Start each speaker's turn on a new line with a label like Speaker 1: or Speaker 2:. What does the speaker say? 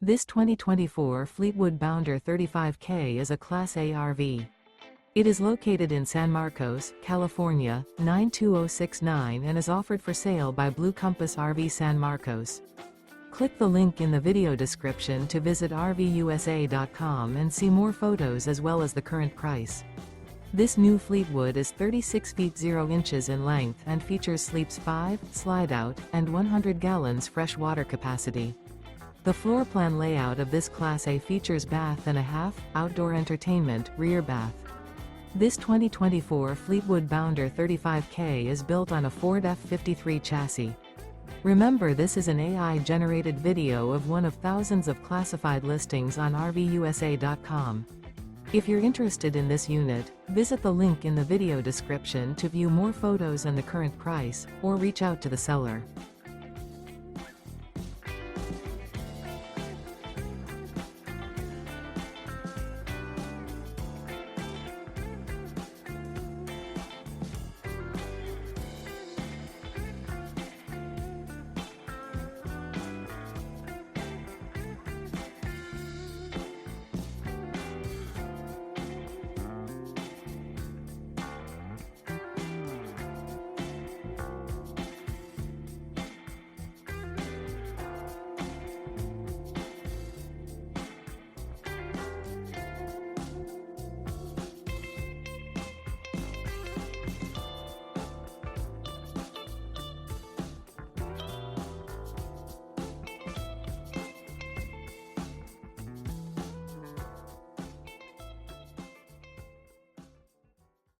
Speaker 1: This 2024 Fleetwood Bounder 35K is a Class A RV. It is located in San Marcos, California, 92069 and is offered for sale by Blue Compass RV San Marcos. Click the link in the video description to visit RVUSA.com and see more photos as well as the current price. This new Fleetwood is 36 feet 0 inches in length and features sleeps 5, Slideout, and 100 gallons fresh water capacity. The floor plan layout of this Class A features bath and a half, outdoor entertainment, rear bath. This 2024 Fleetwood Bounder 35K is built on a Ford F53 chassis. Remember, this is an AI-generated video of one of thousands of classified listings on RVUSA.com. If you're interested in this unit, visit the link in the video description to view more photos and the current price, or reach out to the seller.